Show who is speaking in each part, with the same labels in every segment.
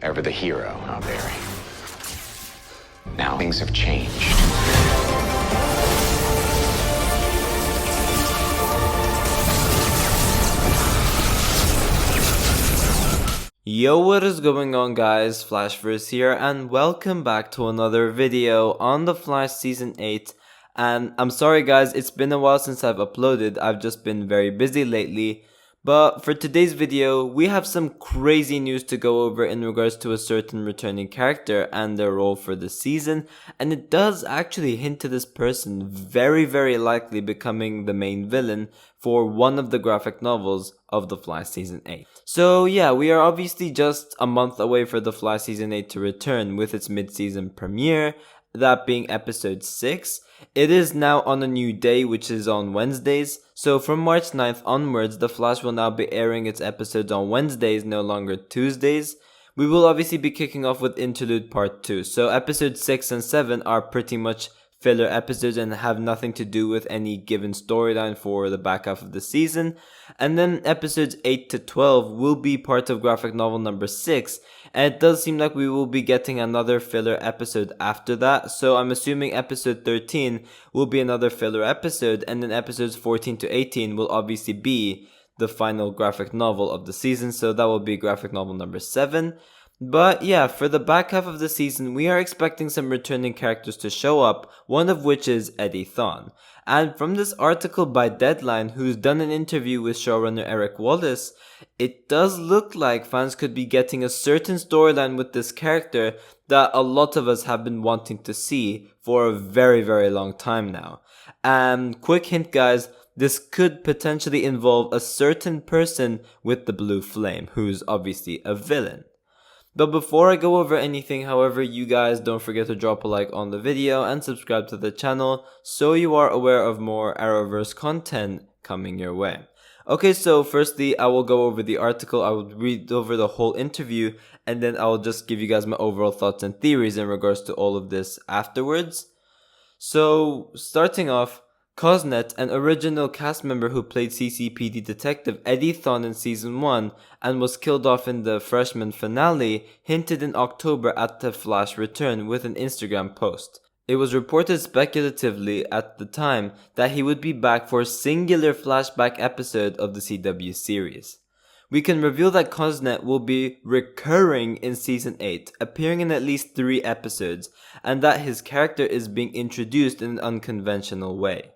Speaker 1: ever the hero out there. Now things have changed.
Speaker 2: Yo, what is going on, guys? Flashverse here, and welcome back to another video on The Flash Season 8. And I'm sorry guys, it's been a while since I've uploaded. I've just been very busy lately. But for today's video, we have some crazy news to go over in regards to a certain returning character and their role for the season, and it does actually hint to this person very likely becoming the main villain for one of the graphic novels of The Flash Season 8. So yeah, we are obviously just a month away for The Flash Season 8 to return with its mid-season premiere, that being episode 6. It is now on a new day, which is on Wednesdays. So from March 9th onwards, The Flash will now be airing its episodes on Wednesdays, no longer Tuesdays. We will obviously be kicking off with Interlude Part 2. So episodes 6 and 7 are pretty much filler episodes and have nothing to do with any given storyline for the back half of the season. And then episodes 8 to 12 will be part of graphic novel number 6, and it does seem like we will be getting another filler episode after that. So I'm assuming episode 13 will be another filler episode, and then episodes 14 to 18 will obviously be the final graphic novel of the season, so that will be graphic novel number 7. But yeah, for the back half of the season, we are expecting some returning characters to show up, one of which is Eddie Thawne. And from this article by Deadline, who's done an interview with showrunner Eric Wallace, it does look like fans could be getting a certain storyline with this character that a lot of us have been wanting to see for a very long time now. And quick hint guys, this could potentially involve a certain person with the blue flame, who's obviously a villain. But before I go over anything, however, you guys don't forget to drop a like on the video and subscribe to the channel so you are aware of more Arrowverse content coming your way. Okay, so firstly, I will go over the article, I will read over the whole interview, and then I will just give you guys my overall thoughts and theories in regards to all of this afterwards. So, starting off, Cosnet, an original cast member who played CCPD detective Eddie Thawne in Season 1 and was killed off in the freshman finale, hinted in October at the Flash return with an Instagram post. It was reported speculatively at the time that he would be back for a singular flashback episode of the CW series. We can reveal that Cosnet will be recurring in Season 8, appearing in at least 3 episodes, and that his character is being introduced in an unconventional way.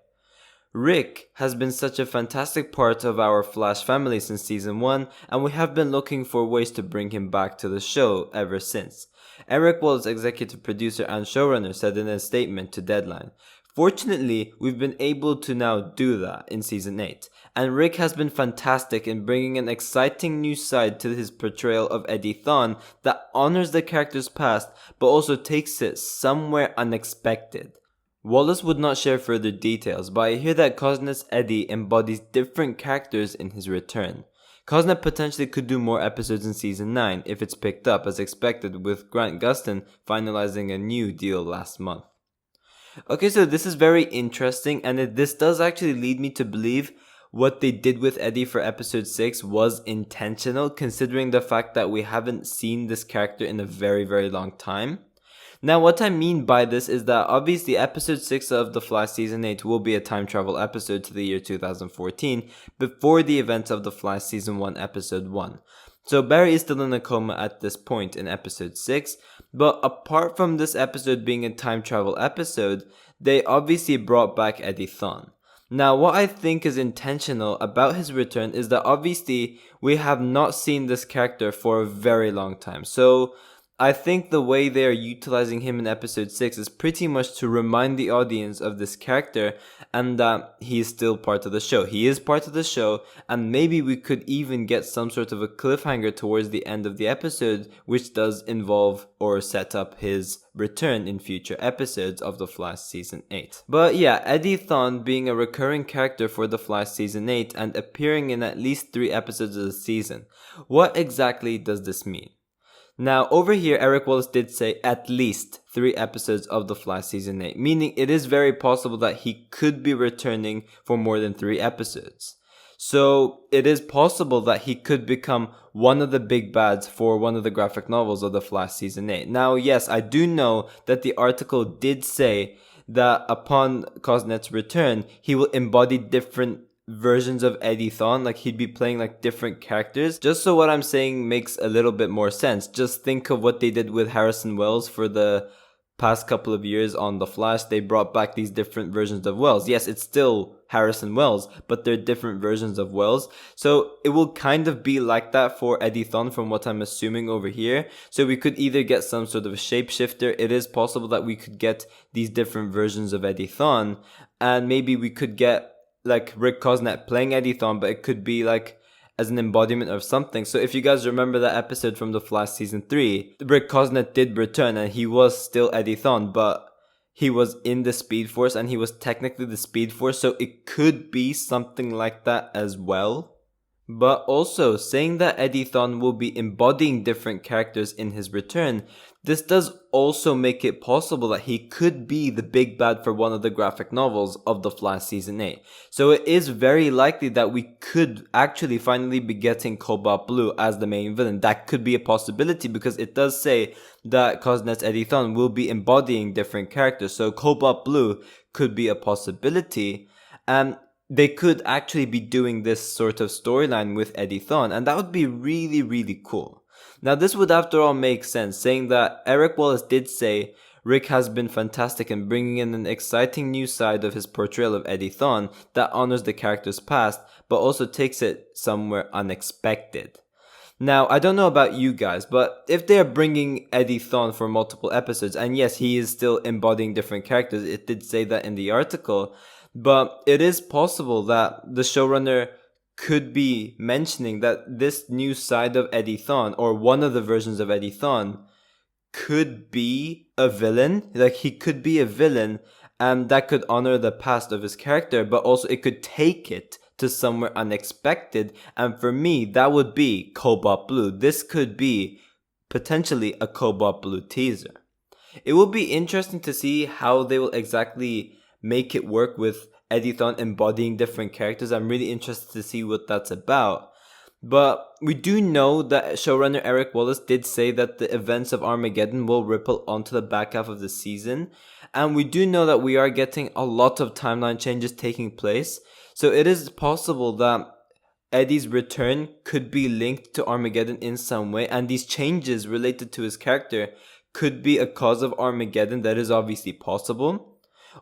Speaker 2: Rick has been such a fantastic part of our Flash family since Season 1, and we have been looking for ways to bring him back to the show ever since. Eric Wallace, executive producer and showrunner, said in a statement to Deadline, "Fortunately, we've been able to now do that in Season 8, and Rick has been fantastic in bringing an exciting new side to his portrayal of Eddie Thawne that honors the character's past but also takes it somewhere unexpected." Wallace would not share further details, but I hear that Cosnet's Eddie embodies different characters in his return. Cosnet potentially could do more episodes in Season 9 if it's picked up as expected, with Grant Gustin finalizing a new deal last month. Okay, so this is very interesting, and this does actually lead me to believe what they did with Eddie for episode 6 was intentional, considering the fact that we haven't seen this character in a very long time. Now, what I mean by this is that obviously episode 6 of The Flash Season 8 will be a time travel episode to the year 2014 before the events of The Flash Season 1 episode 1. So Barry is still in a coma at this point in episode 6, but apart from this episode being a time travel episode, they obviously brought back Eddie Thawne. Now, what I think is intentional about his return is that obviously we have not seen this character for a very long time. So I think the way they are utilizing him in episode 6 is pretty much to remind the audience of this character and that he is still part of the show. He is part of the show, and maybe we could even get some sort of a cliffhanger towards the end of the episode, which does involve or set up his return in future episodes of The Flash Season 8. But yeah, Eddie Thawne being a recurring character for The Flash Season 8 and appearing in at least 3 episodes of the season. What exactly does this mean? Now, over here, Eric Wallace did say at least 3 episodes of The Flash Season 8, meaning it is very possible that he could be returning for more than 3 episodes. So it is possible that he could become one of the big bads for one of the graphic novels of The Flash Season 8. Now, yes, I do know that the article did say that upon Cosnet's return, he will embody different versions of Eddie Thawne, like he'd be playing like different characters. Just so what I'm saying makes a little bit more sense, just think of what they did with Harrison Wells for the past couple of years on The Flash. They brought back these different versions of Wells. Yes, it's still Harrison Wells, but they're different versions of Wells. So it will kind of be like that for Eddie Thawne from what I'm assuming over here. So we could either get some sort of a shapeshifter. It is possible that we could get these different versions of Eddie Thawne, and maybe we could get like Rick Cosnet playing Eddie Thawne, but it could be like as an embodiment of something. So if you guys remember that episode from The Flash Season 3, Rick Cosnet did return and he was still Eddie Thawne, but he was in the Speed Force and he was technically the Speed Force, so it could be something like that as well. But also, saying that Eddie Thawne will be embodying different characters in his return, this does also make it possible that he could be the big bad for one of the graphic novels of The Flash Season 8. So it is very likely that we could actually finally be getting Cobalt Blue as the main villain. That could be a possibility because it does say that Cosnet's Eddie Thawne will be embodying different characters. So Cobalt Blue could be a possibility. And they could actually be doing this sort of storyline with Eddie Thawne, and that would be really, really cool. Now, this would after all make sense, saying that Eric Wallace did say Rick has been fantastic in bringing in an exciting new side of his portrayal of Eddie Thawne that honors the character's past, but also takes it somewhere unexpected. Now, I don't know about you guys, but if they're bringing Eddie Thawne for multiple episodes, and yes, he is still embodying different characters, it did say that in the article, but it is possible that the showrunner could be mentioning that this new side of Eddie Thawne, or one of the versions of Eddie Thawne, could be a villain. Like, he could be a villain, and that could honor the past of his character, but also it could take it to somewhere unexpected. And for me, that would be Cobalt Blue. This could be potentially a Cobalt Blue teaser. It will be interesting to see how they will exactly make it work with Eddie Thawne embodying different characters. I'm really interested to see what that's about. But we do know that showrunner Eric Wallace did say that the events of Armageddon will ripple onto the back half of the season. And we do know that we are getting a lot of timeline changes taking place. So it is possible that Eddie's return could be linked to Armageddon in some way. And these changes related to his character could be a cause of Armageddon. That is obviously possible.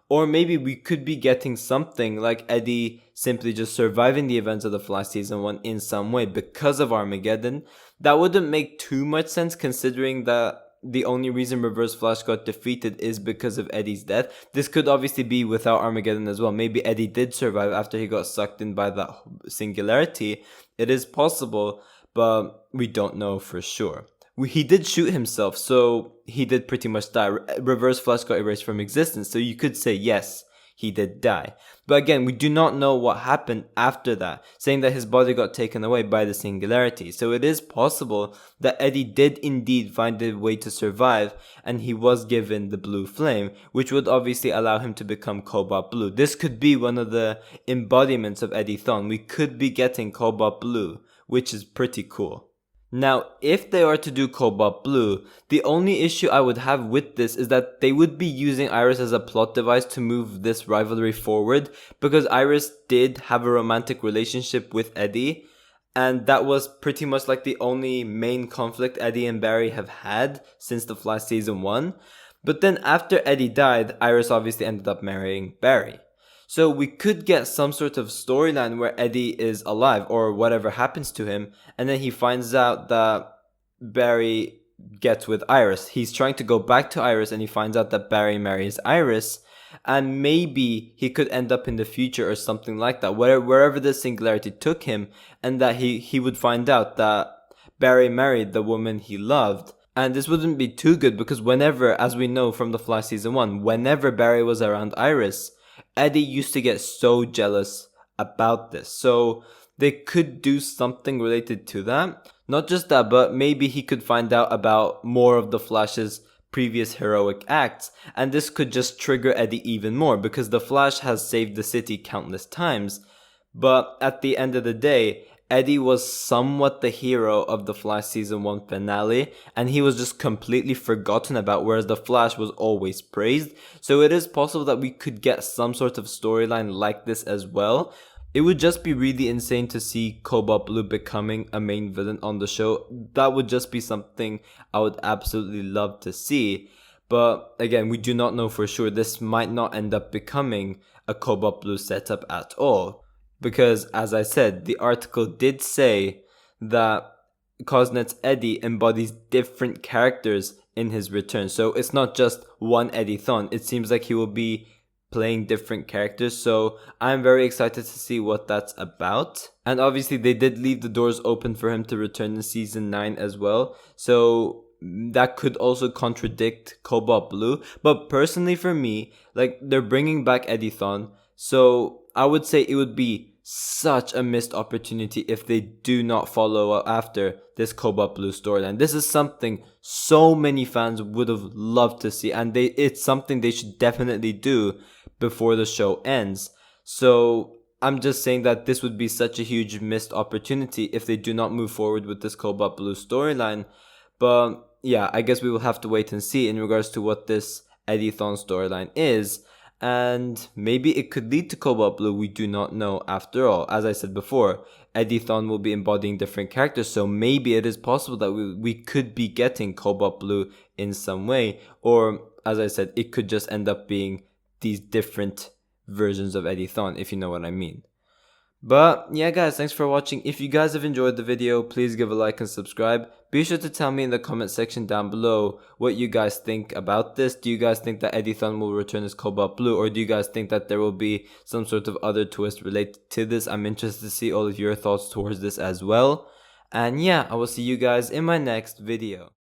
Speaker 2: Or maybe we could be getting something like Eddie simply just surviving the events of The Flash Season 1 in some way because of Armageddon. That wouldn't make too much sense considering that the only reason Reverse Flash got defeated is because of Eddie's death. This could obviously be without Armageddon as well. Maybe Eddie did survive after he got sucked in by that singularity. It is possible, but we don't know for sure. He did shoot himself, so he did pretty much die. Reverse Flash got erased from existence, so you could say yes, he did die. But again, we do not know what happened after that, saying that his body got taken away by the singularity. So it is possible that Eddie did indeed find a way to survive, and he was given the blue flame, which would obviously allow him to become Cobalt Blue. This could be one of the embodiments of Eddie Thawne. We could be getting Cobalt Blue, which is pretty cool. Now, if they are to do Cobalt Blue, the only issue I would have with this is that they would be using Iris as a plot device to move this rivalry forward, because Iris did have a romantic relationship with Eddie, and that was pretty much like the only main conflict Eddie and Barry have had since The Flash Season 1. But then after Eddie died, Iris obviously ended up marrying Barry. So we could get some sort of storyline where Eddie is alive or whatever happens to him, and then he finds out that Barry gets with Iris. He's trying to go back to Iris and he finds out that Barry marries Iris, and maybe he could end up in the future or something like that, wherever the singularity took him, and that he would find out that Barry married the woman he loved. And this wouldn't be too good because whenever, as we know from The Flash Season 1, whenever Barry was around Iris, Eddie used to get so jealous about this. So they could do something related to that. Not just that, but maybe he could find out about more of the Flash's previous heroic acts. And this could just trigger Eddie even more because the Flash has saved the city countless times. But at the end of the day, Eddie was somewhat the hero of the Flash Season 1 finale, and he was just completely forgotten about, whereas the Flash was always praised. So it is possible that we could get some sort of storyline like this as well. It would just be really insane to see Cobalt Blue becoming a main villain on the show. That would just be something I would absolutely love to see. But again, we do not know for sure. This might not end up becoming a Cobalt Blue setup at all. Because, as I said, the article did say that Cosnet's Eddie embodies different characters in his return. So it's not just one Eddie Thawne. It seems like he will be playing different characters. So I'm very excited to see what that's about. And obviously they did leave the doors open for him to return in season 9 as well. So that could also contradict Cobalt Blue. But personally for me, like, they're bringing back Eddie Thawne. So I would say it would be such a missed opportunity if they do not follow up after this Cobalt Blue storyline. This is something so many fans would have loved to see, and it's something they should definitely do before the show ends. So I'm just saying that this would be such a huge missed opportunity if they do not move forward with this Cobalt Blue storyline. But yeah, I guess we will have to wait and see in regards to what this Eddie Thawne storyline is. And maybe it could lead to Cobalt Blue, we do not know after all. As I said before, Eddie Thawne will be embodying different characters, so maybe it is possible that we could be getting Cobalt Blue in some way. Or, as I said, it could just end up being these different versions of Eddie Thawne, if you know what I mean. But yeah guys, thanks for watching. If you guys have enjoyed the video, please give a like and subscribe. Be sure to tell me in the comment section down below what you guys think about this. Do you guys think that Eddie Thawne will return as Cobalt Blue, or do you guys think that there will be some sort of other twist related to this? I'm interested to see all of your thoughts towards this as well. And yeah, I will see you guys in my next video.